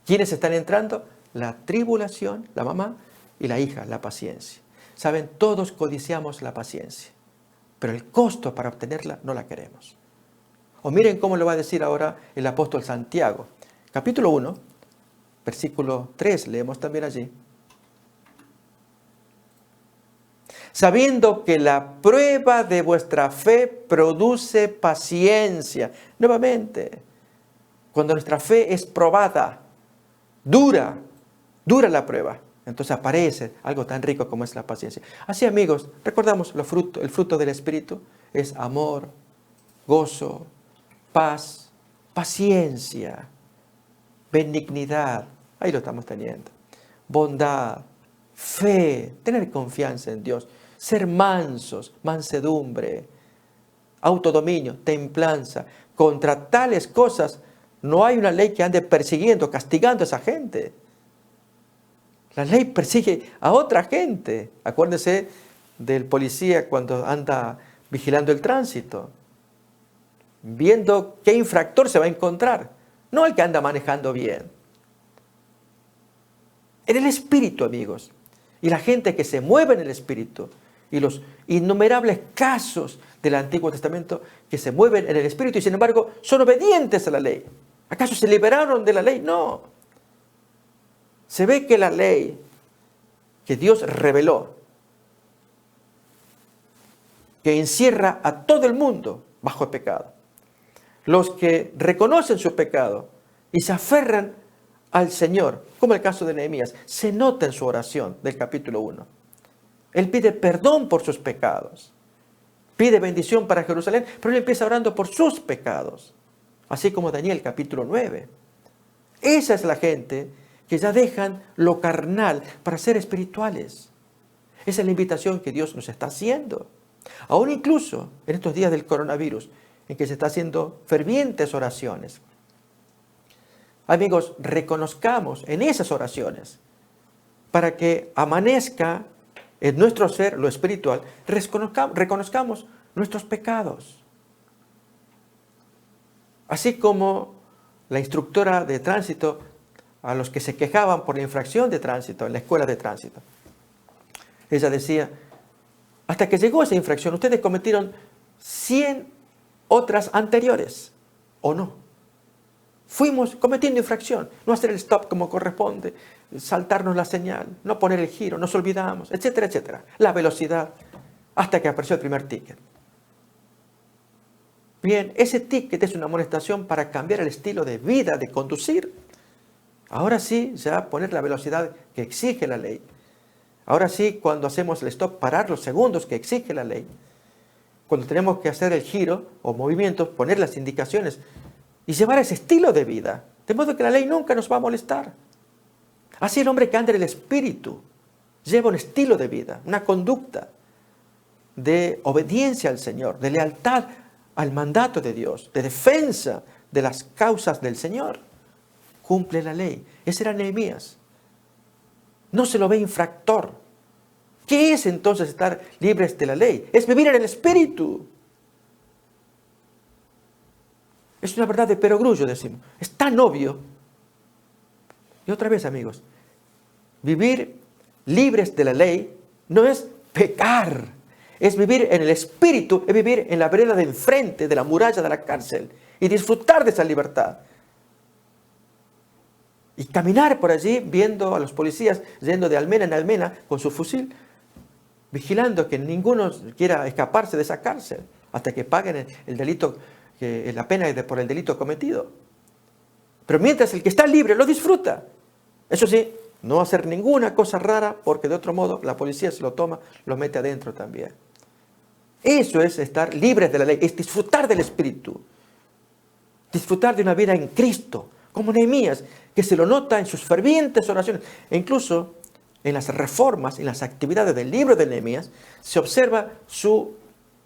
¿Quiénes están entrando? La tribulación, la mamá, y la hija, la paciencia. Saben, todos codiciamos la paciencia, pero el costo para obtenerla no la queremos. O miren cómo lo va a decir ahora el apóstol Santiago. Capítulo 1, versículo 3, leemos también allí. Sabiendo que la prueba de vuestra fe produce paciencia. Nuevamente, cuando nuestra fe es probada, dura la prueba, entonces aparece algo tan rico como es la paciencia. Así, amigos, recordamos el fruto del Espíritu es amor, gozo, paz, paciencia, benignidad, ahí lo estamos teniendo, bondad, fe, tener confianza en Dios, ser mansos, mansedumbre, autodominio, templanza. Contra tales cosas no hay una ley que ande persiguiendo, castigando a esa gente. La ley persigue a otra gente. Acuérdense del policía cuando anda vigilando el tránsito, viendo qué infractor se va a encontrar, no el que anda manejando bien. En el Espíritu, amigos, y la gente que se mueve en el Espíritu, y los innumerables casos del Antiguo Testamento que se mueven en el Espíritu y sin embargo son obedientes a la ley. ¿Acaso se liberaron de la ley? No. Se ve que la ley que Dios reveló, que encierra a todo el mundo bajo el pecado, los que reconocen su pecado y se aferran al Señor, como el caso de Nehemías, se nota en su oración del capítulo 1. Él pide perdón por sus pecados, pide bendición para Jerusalén, pero él empieza orando por sus pecados, así como Daniel capítulo 9. Esa es la gente que ya dejan lo carnal para ser espirituales. Esa es la invitación que Dios nos está haciendo. Aún incluso en estos días del coronavirus, en que se está haciendo fervientes oraciones. Amigos, reconozcamos en esas oraciones, para que amanezca en nuestro ser lo espiritual, reconozcamos nuestros pecados. Así como la instructora de tránsito a los que se quejaban por la infracción de tránsito en la escuela de tránsito. Ella decía, hasta que llegó esa infracción, ustedes cometieron 100 otras anteriores, ¿o no? Fuimos cometiendo infracción, no hacer el stop como corresponde, saltarnos la señal, no poner el giro, nos olvidamos, etcétera, etcétera. La velocidad, hasta que apareció el primer ticket. Bien, ese ticket es una amonestación para cambiar el estilo de vida, de conducir. Ahora sí, ya poner la velocidad que exige la ley. Ahora sí, cuando hacemos el stop, parar los segundos que exige la ley. Cuando tenemos que hacer el giro o movimientos, poner las indicaciones y llevar ese estilo de vida. De modo que la ley nunca nos va a molestar. Así el hombre que anda en el Espíritu lleva un estilo de vida, una conducta de obediencia al Señor, de lealtad al mandato de Dios, de defensa de las causas del Señor. Cumple la ley. Ese era Nehemías. No se lo ve infractor. ¿Qué es entonces estar libres de la ley? Es vivir en el Espíritu. Es una verdad de perogrullo, decimos. Es tan obvio. Y otra vez, amigos, vivir libres de la ley no es pecar. Es vivir en el Espíritu, es vivir en la vereda de enfrente de la muralla de la cárcel y disfrutar de esa libertad. Y caminar por allí viendo a los policías yendo de almena en almena con su fusil, vigilando que ninguno quiera escaparse de esa cárcel hasta que paguen el delito, la pena por el delito cometido. Pero mientras el que está libre lo disfruta. Eso sí, no hacer ninguna cosa rara, porque de otro modo la policía se lo toma, lo mete adentro también. Eso es estar libres de la ley, es disfrutar del Espíritu. Disfrutar de una vida en Cristo, como Nehemías, que se lo nota en sus fervientes oraciones. E incluso en las reformas, en las actividades del libro de Nehemías, se observa su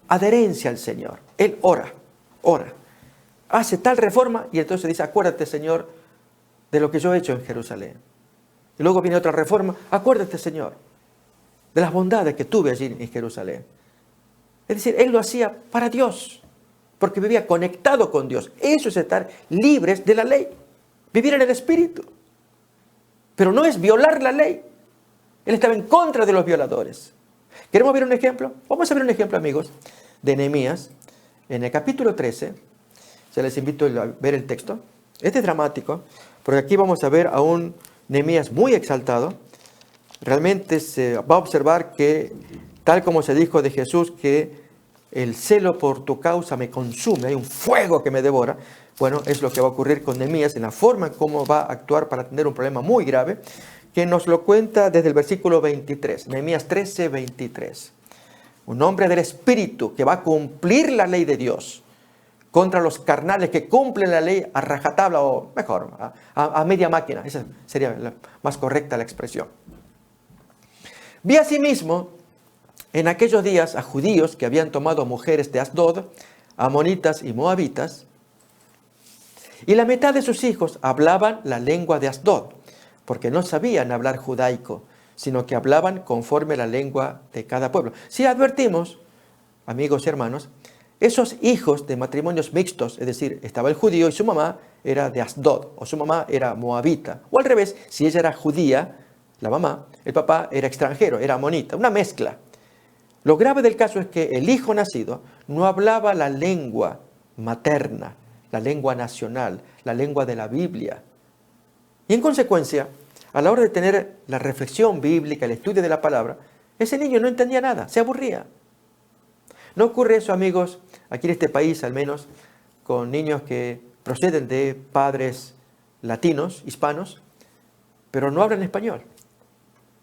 adherencia al Señor. Él ora. Hace tal reforma y entonces dice, acuérdate, Señor, de lo que yo he hecho en Jerusalén. Y luego viene otra reforma, acuérdate, Señor, de las bondades que tuve allí en Jerusalén. Es decir, él lo hacía para Dios, porque vivía conectado con Dios. Eso es estar libres de la ley, vivir en el Espíritu. Pero no es violar la ley. Él estaba en contra de los violadores. ¿Queremos ver un ejemplo? Vamos a ver un ejemplo, amigos, de Nehemías. En el capítulo 13, ya les invito a ver el texto. Este es dramático, porque aquí vamos a ver a un Nehemías muy exaltado. Realmente se va a observar que, tal como se dijo de Jesús, que el celo por tu causa me consume, hay un fuego que me devora. Bueno, es lo que va a ocurrir con Nehemías, en la forma en cómo va a actuar para atender un problema muy grave, que nos lo cuenta desde el versículo 23, Nehemías 13, 23. Un hombre del Espíritu que va a cumplir la ley de Dios contra los carnales que cumplen la ley a rajatabla, o mejor, a media máquina. Esa sería más correcta la expresión. Vi asimismo en aquellos días a judíos que habían tomado mujeres de Asdod, amonitas y moabitas, y la mitad de sus hijos hablaban la lengua de Asdod, porque no sabían hablar judaico, sino que hablaban conforme la lengua de cada pueblo. Si advertimos, amigos y hermanos, esos hijos de matrimonios mixtos, es decir, estaba el judío y su mamá era de Asdod, o su mamá era moabita, o al revés, si ella era judía, la mamá, el papá era extranjero, era amonita, una mezcla. Lo grave del caso es que el hijo nacido no hablaba la lengua materna, la lengua nacional, la lengua de la Biblia. Y en consecuencia, a la hora de tener la reflexión bíblica, el estudio de la palabra, ese niño no entendía nada, se aburría. ¿No ocurre eso, amigos, aquí en este país al menos, con niños que proceden de padres latinos, hispanos, pero no hablan español?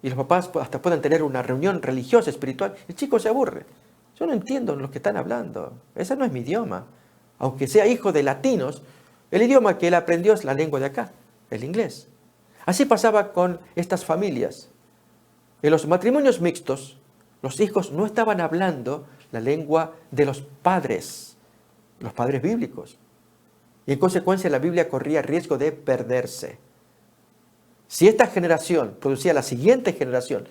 Y los papás hasta pueden tener una reunión religiosa, espiritual. El chico se aburre. Yo no entiendo lo que están hablando. Ese no es mi idioma. Aunque sea hijo de latinos, el idioma que él aprendió es la lengua de acá, el inglés. Así pasaba con estas familias. En los matrimonios mixtos, los hijos no estaban hablando la lengua de los padres bíblicos. Y en consecuencia la Biblia corría riesgo de perderse. Si esta generación producía la siguiente generación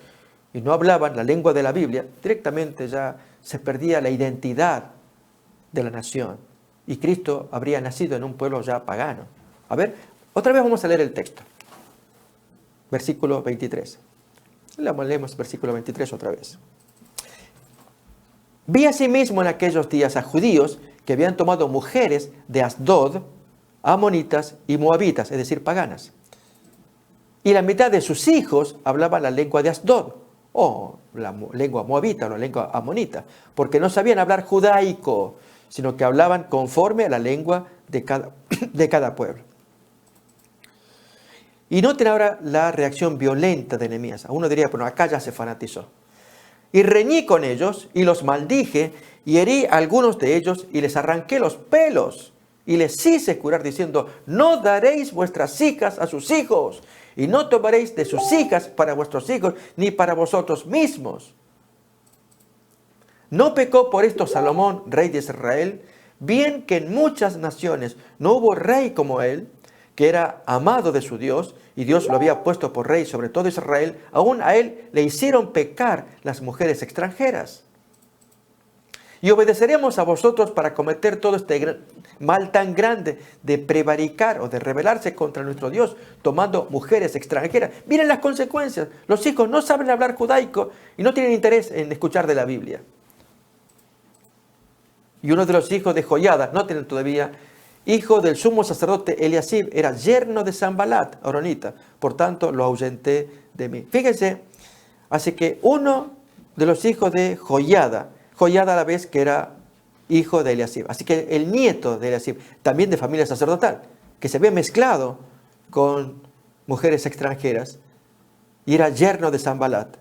y no hablaban la lengua de la Biblia, directamente ya se perdía la identidad de la nación. Y Cristo habría nacido en un pueblo ya pagano. A ver, otra vez vamos a leer el texto. Versículo 23. Leemos versículo 23 otra vez. Vi asimismo en aquellos días a judíos que habían tomado mujeres de Asdod, amonitas y moabitas, es decir, paganas. Y la mitad de sus hijos hablaban la lengua de Asdod, o la lengua moabita, o la lengua amonita, porque no sabían hablar judaico, sino que hablaban conforme a la lengua de cada pueblo. Y noten ahora la reacción violenta de Nehemías. Uno diría, bueno, acá ya se fanatizó. Y reñí con ellos, y los maldije, y herí a algunos de ellos, y les arranqué los pelos, y les hice curar, diciendo, no daréis vuestras hijas a sus hijos, y no tomaréis de sus hijas para vuestros hijos, ni para vosotros mismos. ¿No pecó por esto Salomón, rey de Israel? Bien que en muchas naciones no hubo rey como él, que era amado de su Dios, y Dios lo había puesto por rey sobre todo Israel, aún a él le hicieron pecar las mujeres extranjeras. Y obedeceremos a vosotros para cometer todo este mal tan grande de prevaricar o de rebelarse contra nuestro Dios, tomando mujeres extranjeras. Miren las consecuencias. Los hijos no saben hablar judaico y no tienen interés en escuchar de la Biblia. Y uno de los hijos de Joiada, no tienen todavía, hijo del sumo sacerdote Eliasib, era yerno de Sanbalat, aronita, por tanto lo ahuyenté de mí. Fíjense, así que uno de los hijos de Joiada a la vez que era hijo de Eliasib, así que el nieto de Eliasib, también de familia sacerdotal, que se había mezclado con mujeres extranjeras, y era yerno de Sanbalat.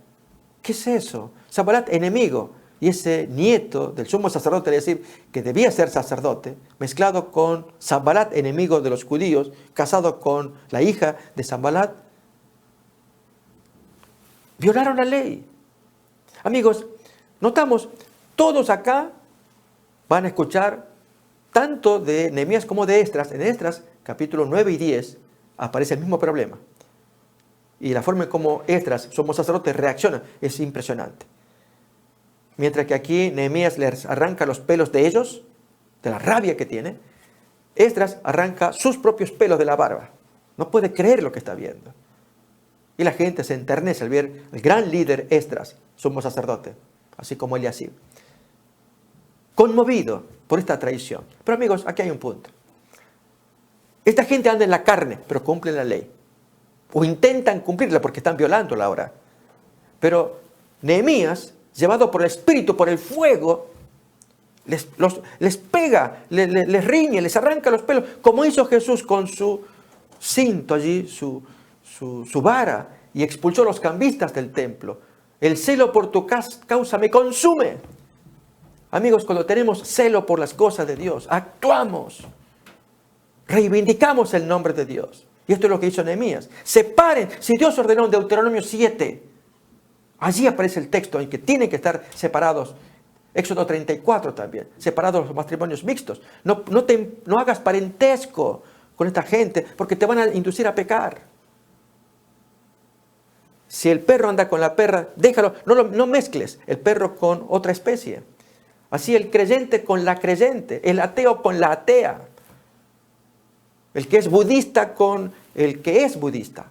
¿Qué es eso? Sanbalat, enemigo, y ese nieto del sumo sacerdote Eliasib, que debía ser sacerdote, mezclado con Sanbalat, enemigo de los judíos, casado con la hija de Sanbalat, violaron la ley. Amigos, notamos, todos acá van a escuchar tanto de Nehemías como de Esdras. En Esdras, capítulos 9 y 10, aparece el mismo problema. Y la forma en cómo Esdras, sumo sacerdote, reacciona es impresionante. Mientras que aquí Nehemías les arranca los pelos de ellos, de la rabia que tiene, Esdras arranca sus propios pelos de la barba. No puede creer lo que está viendo. Y la gente se enternece al ver al gran líder Esdras, sumo sacerdote, así como Eliasib, conmovido por esta traición. Pero amigos, aquí hay un punto. Esta gente anda en la carne, pero cumplen la ley. O intentan cumplirla porque están violándola ahora. Pero Nehemías, llevado por el Espíritu, por el fuego, les pega, les riñe, les arranca los pelos, como hizo Jesús con su cinto allí, su vara, y expulsó a los cambistas del templo. El celo por tu causa me consume. Amigos, cuando tenemos celo por las cosas de Dios, actuamos, reivindicamos el nombre de Dios. Y esto es lo que hizo Nehemías. Separen, si Dios ordenó en Deuteronomio 7, allí aparece el texto en que tienen que estar separados. Éxodo 34 también, separados los matrimonios mixtos. No hagas parentesco con esta gente porque te van a inducir a pecar. Si el perro anda con la perra, déjalo, no mezcles el perro con otra especie. Así el creyente con la creyente, el ateo con la atea. El que es budista con el que es budista.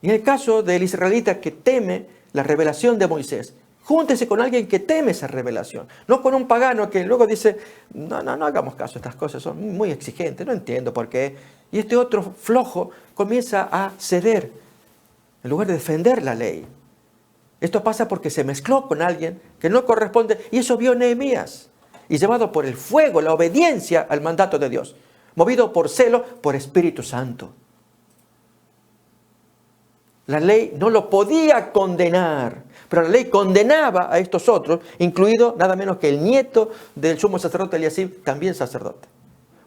Y en el caso del israelita que teme la revelación de Moisés, júntese con alguien que teme esa revelación. No con un pagano que luego dice, no hagamos caso, estas cosas son muy exigentes, no entiendo por qué. Y este otro flojo comienza a ceder en lugar de defender la ley. Esto pasa porque se mezcló con alguien que no corresponde, y eso vio Nehemías. Y llevado por el fuego, la obediencia al mandato de Dios. Movido por celo, por Espíritu Santo. La ley no lo podía condenar, pero la ley condenaba a estos otros, incluido nada menos que el nieto del sumo sacerdote Eliasib, también sacerdote,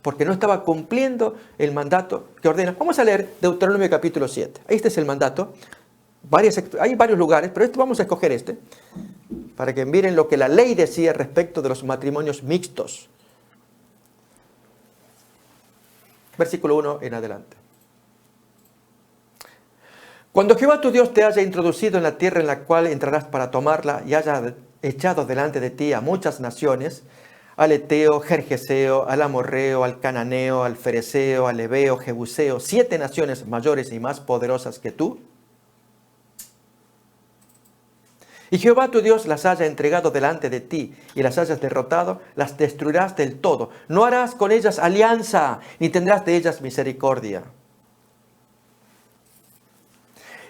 porque no estaba cumpliendo el mandato que ordena. Vamos a leer Deuteronomio capítulo 7. Este es el mandato. Hay varios lugares, pero vamos a escoger este, para que miren lo que la ley decía respecto de los matrimonios mixtos. Versículo 1 en adelante. Cuando Jehová tu Dios te haya introducido en la tierra en la cual entrarás para tomarla y haya echado delante de ti a muchas naciones, al Eteo, Gergeseo, al Amorreo, al Cananeo, al Fereceo, al Heveo, Jebuseo, 7 naciones mayores y más poderosas que tú, y Jehová tu Dios las haya entregado delante de ti y las hayas derrotado, las destruirás del todo. No harás con ellas alianza, ni tendrás de ellas misericordia.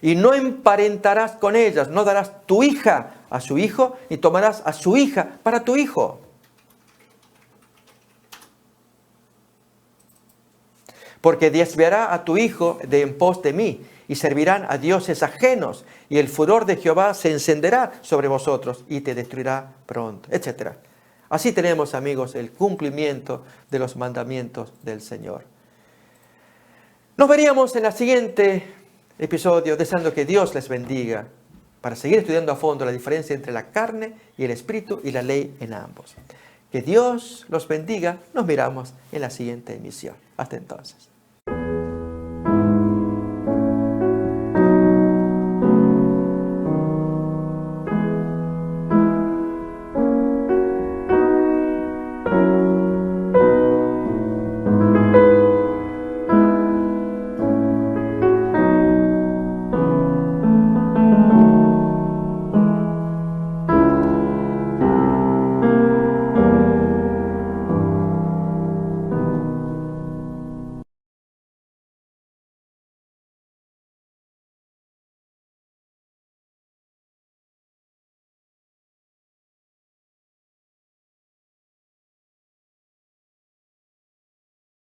Y no emparentarás con ellas, no darás tu hija a su hijo, ni tomarás a su hija para tu hijo. Porque desviará a tu hijo de en pos de mí, y servirán a dioses ajenos, y el furor de Jehová se encenderá sobre vosotros, y te destruirá pronto, etc. Así tenemos, amigos, el cumplimiento de los mandamientos del Señor. Nos veríamos en el siguiente episodio, deseando que Dios les bendiga, para seguir estudiando a fondo la diferencia entre la carne y el espíritu y la ley en ambos. Que Dios los bendiga. Nos miramos en la siguiente emisión. Hasta entonces.